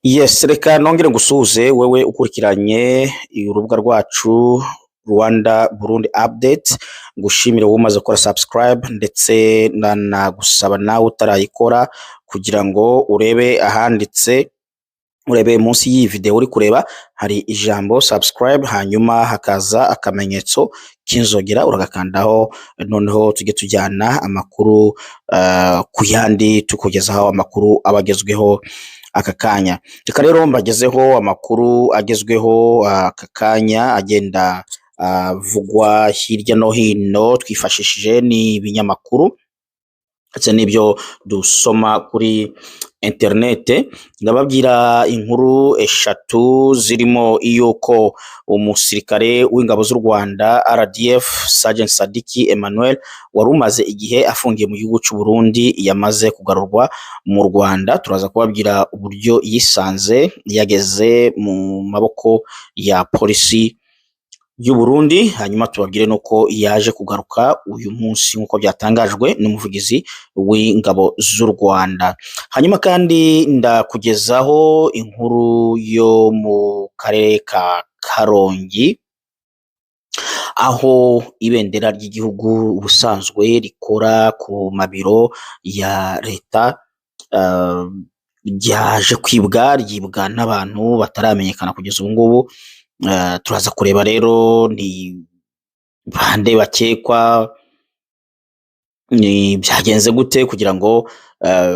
Yes, reka nongere ngusuhuze wewe ukurikiranye urubuga rwacu Rwanda Burundi Update, ngushimire wowe umaze gukora subscribe ndetse nagusaba nawe utarayikora kugira ngo urebe ahanditse, urebe munsi y'iyi video uri kureba hari ijambo subscribe, hanyuma hakaza akamenyetso k'inzogera uragakandaho, noneho tujye tujyana amakuru ku yandi tukugezaho amakuru abagezweho aka kanya. Reka rero mbagezeho amakuru agezweho aka kanya agenda vugwa hirya no hino twifashishije n'ibinyamakuru ndetse n'ibyo dusoma kuri interinete. Ndababwira inkuru eshatu zirimo iyuko umusirikare w'ingabo z'u Rwanda RDF Sergeant Sadiki Emmanuel wari umaze igihe afungiye mu gihugu cy'u Burundi yamaze kugarurwa mu Rwanda. Turaza kubabwira uburyo yisanze yageze mu maboko ya polisi y'u Burundi, hanyuma tubabwire nuko yaje kugaruka uyu munsi nkuko byatangajwe n'umuvugizi w'ingabo z'u Rwanda. Hanyuma kandi ndakugezaho inkuru yo mu karere ka Karongi, aho ibendera ry'igihugu ubusanzwe rikora ku mabiro ya leta ryaje ryibwa n'abantu bataramenyekana kugeza ubu ngubu. Turaza kureba rero ni bande bakekwa, ni byagenze gute kugira ngo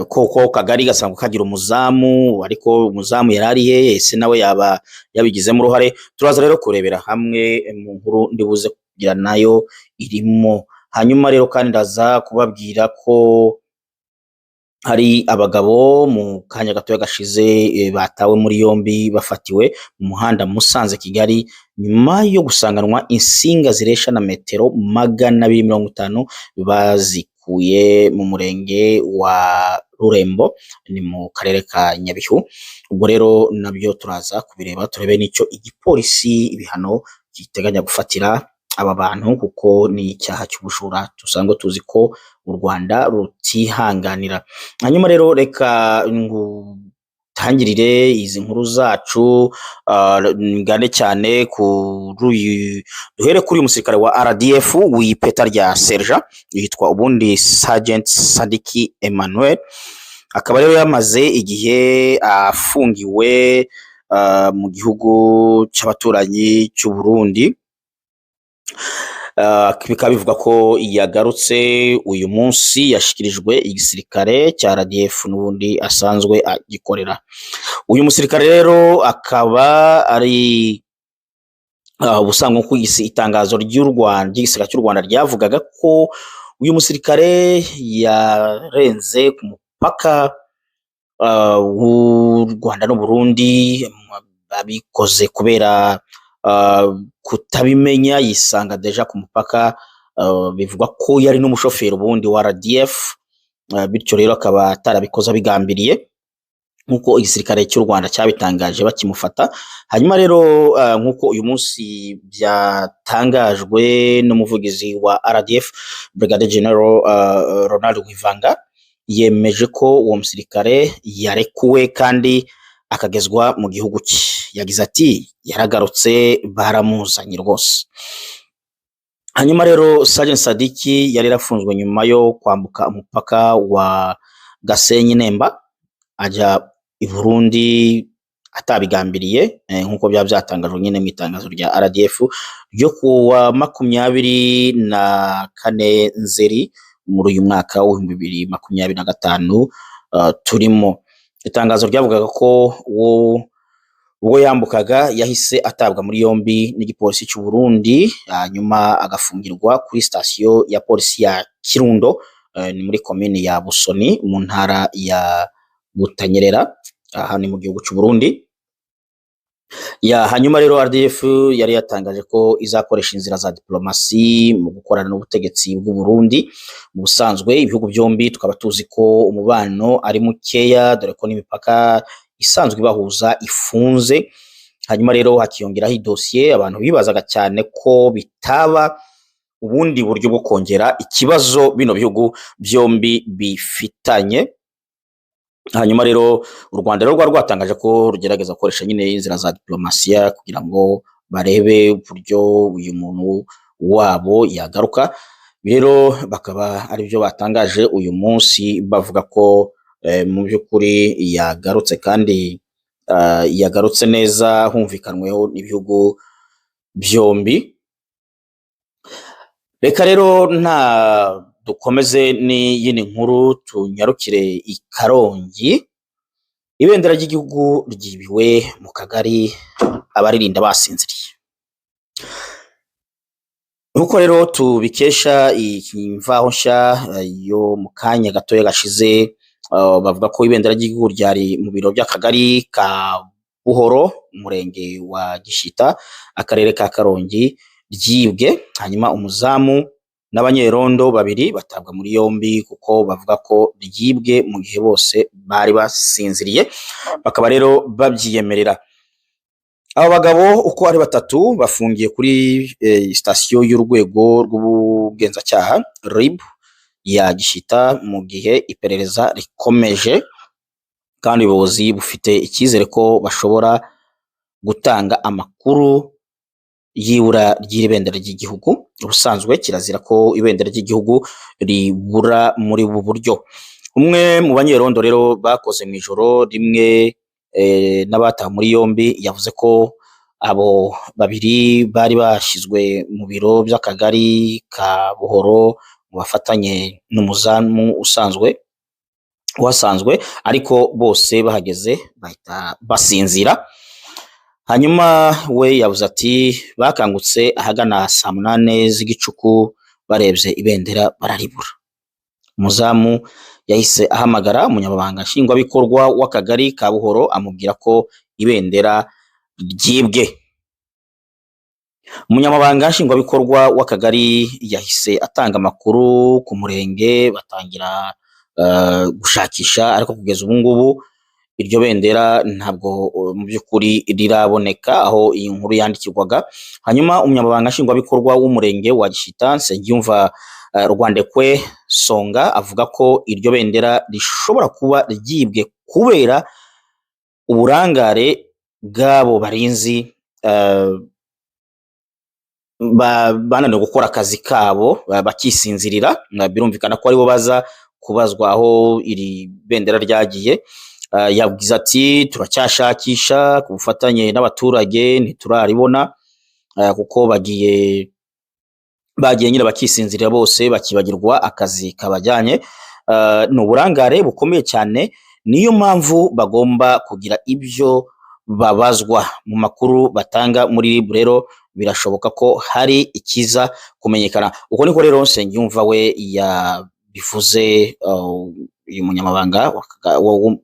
koko kagari gasanzwe kagira umuzamu, ariko umuzamu yarari he, ese nawe yaba yabigizemo uruhare? Turaza rero kurebera hamwe mu nkuru ndibuze kugira nayo irimo. Hanyuma rero kandi ndaza kubabwira ko hari abagabo mu kanya gatoya gashize batawe muri yombi bafatiwe mu muhanda Musanze Kigali nyuma yo gusanganwa insinga ziresha na metero 250 bazikuye mu murenge wa Rurembo ni mu karere ka Nyabihu. Ubwo rero nabyo turaza kubireba turebe n'icyo igipolisi ibihano giteganya gufatira aba bantu, kuko ni icyaha cy'ubujura dusanzwe tuzi ko u Rwanda rutihanganira. Hanyuma rero reka ngutangirire izi nkuru zacu ngane cyane duhere kuri uyu musirikare wa RDF w'ipeta rya Serja yitwa ubundi Sergeant Sadiki Emmanuel, akaba rero yamaze igihe afungiwe mu gihugu cy'abaturanyi cy'u Burundi. Bikaba bivuga ko yagarutse uyu munsi, yashikirijwe igisirikare cya RDF n'ubundi asanzwe agikorera. Uyu musirikare rero akaba ari ubusanzwe ku itangazo ry'igisirikare cy'u Rwanda ryavugaga ko uyu musirikare yarenze ku mupaka w'u Rwanda n'u Burundi, babikoze kubera kutabimenya, yisanga deja ku mupaka. Bivugwa ko yari n'umushoferi ubundi wa RDF, bityo rero akaba atarabikoze abigambiriye nkuko igisirikare cy'u Rwanda cyabitangaje bakimufata. Hanyuma rero nkuko uyu munsi byatangajwe n'umuvugizi wa RDF Brigadier General Ronald Rwivanga, yemeje ko uwo musirikare yarekuwe kandi akagezwa mu gihugu cye. Yagize ati yaragarutse, baramuzanye rwose. Hanyuma rero Sergeant Sadiki yari yarafunzwe nyuma yo kwambuka umupaka wa Gasenyi Nemba ajya i Burundi atabigambiriye, nkuko byatangajwe nyine mu itangazo rya RDF ryo kuwa 24 Nzeri muri uyu mwaka wa 2025 turimo. Itangazo ryavugaga ko ubwo yambukaga yahise atabwa muri yombi n'igipolisi cy'u Burundi, hanyuma agafungirwa kuri station ya polisi ya Kirundo, ni muri komine ya Busoni mu ntara ya Butanyerera, aha ni mu gihugu cy'u Burundi. Hanyuma rero RDF yari yatangaje ko izakoresha inzira za diplomasi mu gukorana n'ubutegetsi bw'u Burundi. Mu busanzwe ibihugu byombi tukaba tuzi ko umubano ari mukeya, dore ko n'imipaka isanzwe ibahuza ifunze. Hanyuma rero hakiyongeraho idosiye abantu bibazaga cyane ko bitaba ubundi buryo bwo kongera ikibazo bino bihugu byombi bifitanye. hanyuma rero u Rwanda rero rwari rwatangaje ko rugerageza gukoresha nyine inzira za diplomasiya kugira ngo barebe uburyo uyu muntu wabo yagaruka. Rero bakaba ari byo batangaje uyu munsi bavuga ko mu by'ukuri yagarutse kandi yagarutse neza humvikanweho n'ibihugu byombi. Reka rero dukomeze n'iyindi nkuru tunyarukire i Karongi. Ibendera ry'igihugu ryibiwe mu kagari abaririnda basinziriye. Nuko rero tubikesha imvaho nshya yo mu kanya gatoya gashize, bavuga ko ibendera ry'igihugu ryari mu biro by'akagari ka Buhoro, umurenge wa Gishita, akarere ka Karongi, ryibwe. Hanyuma umuzamu n'abanyerondo babiri batabwa muri yombi kuko bavuga ko ryibwe mu gihe bose bari basinziriye, bakaba rero babyiyemerera. Abo bagabo uko ari batatu bafungiye kuri sitasiyo y'urwego rw'ubugenzacyaha RIB ya Gishita mu gihe iperereza rikomeje, kandi ubuyobozi bufite icyizere ko bashobora gutanga amakuru y'ibura ry'iri bendera ry'igihugu. Ubusanzwe kirazira ko ibendera ry'igihugu ribura muri ubu buryo. Umwe mu banyerondo rero bakoze mu ijoro rimwe n'abatawe muri yombi yavuze ko abo babiri bari bashyizwe mu biro by'akagari ka Buhoro mu bafatanye n'umuzamu uhasanzwe, ariko bose bahageze bahita basinzira. Hanyuma we yavuze ati bakangutse ahagana saa 8 z'igicuku barebye ibendera bararibura. Umuzamu yahise ahamagara umunyamabanga nshingwabikorwa w'akagari ka Buhoro amubwira ko ibendera ryibwe. Umunyamabanga nshingwabikorwa w'akagari yahise atanga amakuru ku murenge, batangira gushakisha, ariko kugeza ubu ngubu iryo bendera ntabwo mu by'ukuri riraboneka aho iyi nkuru yandikirwaga. Hanyuma umunyamabanga nshingwabikorwa w'umurenge wa Gishita, Nsengiyumva Rwandekwe Songa, avuga ko iryo bendera rishobora kuba ryibwe kubera uburangare bw'abo barinzi bananiwe gukora akazi kabo bakisinzirira. Birumvikana ko aribo baza kubazwa aho iri bendera ryagiye. Yagize ati turacyashakisha ku bufatanye n'abaturage ntituraribona, kuko bagiye nyine bakisinzirira bose bakibagirwa akazi kabajyanye. Ni uburangare bukomeye cyane, niyo mpamvu bagomba kugira ibyo babazwa. Mu makuru batanga muri RIB rero birashoboka ko hari ikiza kumenyekana. Uko niko rero Nsengiyumva we yabivuze, uyu munyamabanga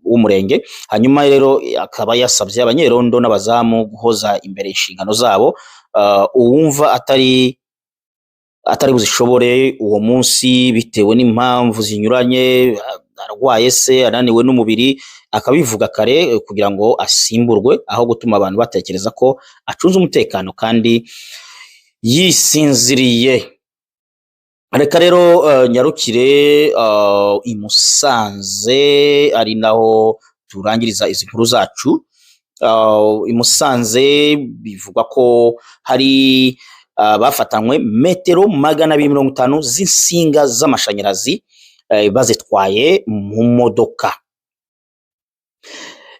w'umurenge. Hanyuma rero akaba yasabye abanyerondo n'abazamu guhoza imbere inshingano zabo. Uwumva atari buzishobore uwo munsi bitewe n'impamvu zinyuranye, arwaye se, ananiwe n'umubiri, akabivuga kare kugira ngo asimburwe, aho gutuma abantu batekereza ko acunze umutekano kandi yisinziriye. Reka rero nyarukire i Musanze, ari naho turangiriza izi nkuru zacu. I Musanze bivugwa ko hari bafatanywe metero 250 z'insinga z'amashanyarazi bazitwaye mu modoka.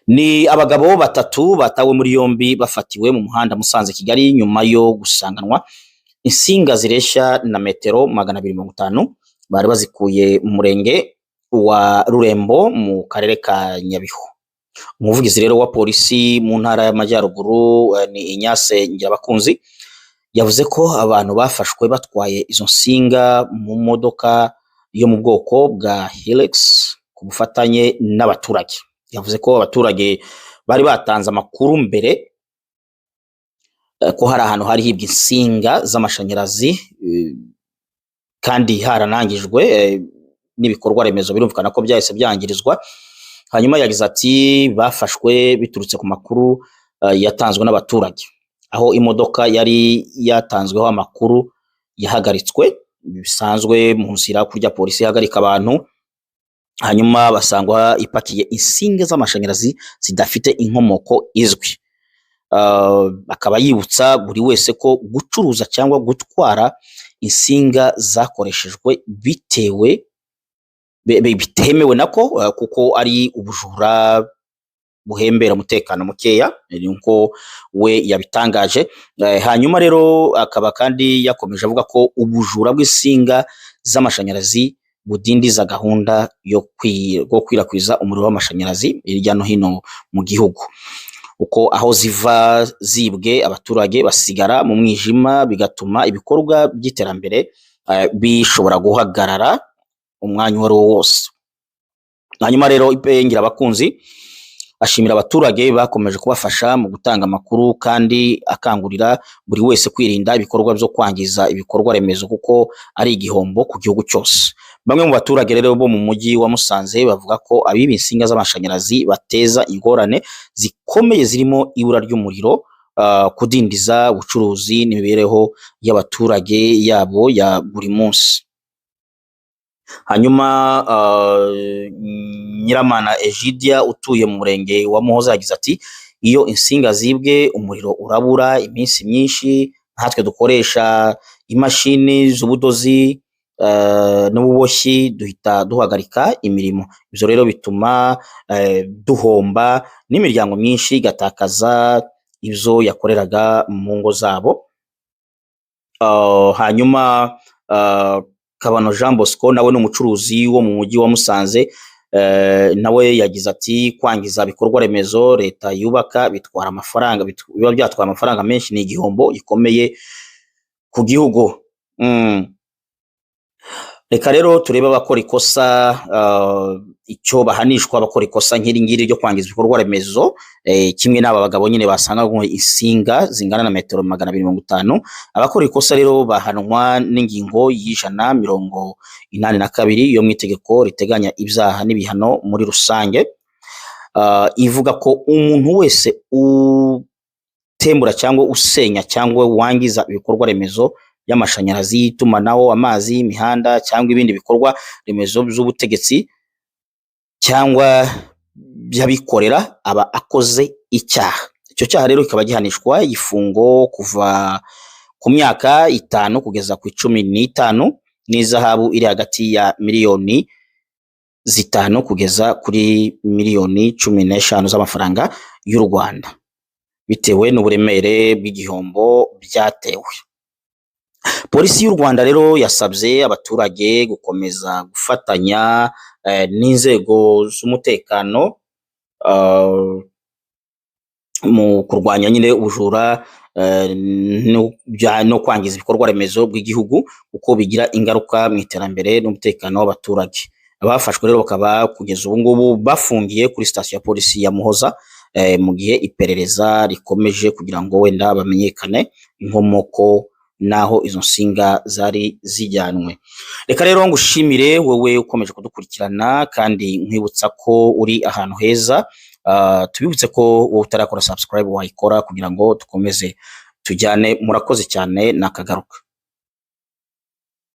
Ni abagabo batatu batawe muri yombi bafatiwe mu muhanda Musanze Kigali nyuma yo gusanganwa insinga zireshya na metero 250 bari bazikuye mu murenge wa Rurembo mu karere ka Nyabihu. Umuvugizi rero wa polisi mu ntara y'Amajyaruguru ni Inyase Ngirabakunzi yavuze ko abantu bafashwe batwaye izo nsinga mu modoka yo mu bwoko bwa Hilux ku bufatanye n'abaturage. Yavuze ko abaturage bari batanze amakuru mbere ko hari ahantu hari hibwe insinga z'amashanyarazi, kandi haranangijwe n'ibikorwa remezo, birumvikana ko byahise byangirizwa. Hanyuma yagize ati bafashwe biturutse ku makuru yatanzwe n'abaturage, aho imodoka yari yatanzweho amakuru yahagaritswe bisanzwe mu nzira kurya polisi ihagarika abantu hanyuma basangwa ipakiye insinga z'amashanyarazi zidafite inkomoko izwi. Akaba yibutsa buri wese ko gucuruza cyangwa gutwara insinga zakoreshejwe bitemewe nako kuko ari ubujura buhembera umutekano mukeya, niko we yabitangaje. Hanyuma rero akaba kandi yakomeje avuga ko ubujura bw'insinga z'amashanyarazi budindiza gahunda yo gukwirakwiza umuriro w'amashanyarazi hirya no hino mu gihugu, uko aho ziva zibwe abaturage basigara mu mwijima, bigatuma ibikorwa by'iterambere bishobora guhagarara umwanya uwo ari wo wose. Hanyuma rero ipengera abakunzi ashimira abaturage bakomeje kubafasha mu gutanga amakuru, kandi akangurira buri wese kwirinda ibikorwa byo kwangiza ibikorwa remezo kuko ari igihombo ku gihugu cyose. Bamwe mu baturage rero bo mu mujyi wa Musanze bavuga ko abiba insinga z'amashanyarazi bateza ingorane zikomeye zirimo ibura ry'umuriro, kudindiza ubucuruzi n'imibereho y'abaturage yabo ya buri munsi. Hanyuma Nyiramana Egidia utuye mu murenge wa Muhoza yagize ati iyo insinga zibwe umuriro urabura iminsi myinshi, natwe dukoresha imashini z'ubudozi n'ububoshyi duhita duhagarika imirimo. Ibyo rero bituma duhomba n'imiryango myinshi igatakaza ibyo yakoreraga mu ngo zabo. Hanyuma Kabano Jean Bosco nawe ni umucuruzi wo mu mujyi wa Musanze, nawe yagize ati kwangiza ibikorwa remezo leta yubaka bitwara amafaranga, biba byatwara amafaranga menshi, ni igihombo gikomeye ku gihugu. Reka rero turebe abakora ikosa icyo bahanishwa bakora ikosa nk'iri ngiri ryo kwangiza ibikorwa remezo, kimwe n'aba bagabo nyine basanga insinga zingana na metero 250. Abakora ikosa rero bahanwa n'ingingo y'182 yo mu itegeko riteganya ibyaha n'ibihano muri rusange, ivuga ko umuntu wese utembura cyangwa usenya cyangwa wangiza ibikorwa remezo y'amashanyarazi, itumanaho, amazi, imihanda cyangwa ibindi bikorwa remezo by'ubutegetsi cyangwa by'abikorera aba akoze icyaha. Icyo cyaha rero kikaba gihanishwa igifungo kuva ku myaka 5 kugeza ku 15 n'izahabu iri hagati ya miliyoni 5 kugeza kuri miliyoni 15 z'amafaranga y'u Rwanda bitewe n'uburemere bw'igihombo byatewe. Polisi y'u Rwanda rero yasabye abaturage gukomeza gufatanya n'inzego z'umutekano mu kurwanya nyine ubujura no kwangiza ibikorwa remezo bw'igihugu kuko bigira ingaruka mu iterambere n'umutekano w'abaturage. Abafashwe rero bakaba kugeza ubu ngubu bafungiye kuri sitasiyo ya polisi ya Muhoza mu gihe iperereza rikomeje kugira ngo wenda bamenyekane inkomoko naho izo nsinga zari zijyanwe. Reka rero ngushimire wowe ukomeje kudukurikirana, kandi nkwibutsa ko uri ahantu heza. Tubibutse ko wowe utarakora subscribe wayikora kugira ngo dukomeze tujyane. Murakoze cyane, nakagaruka.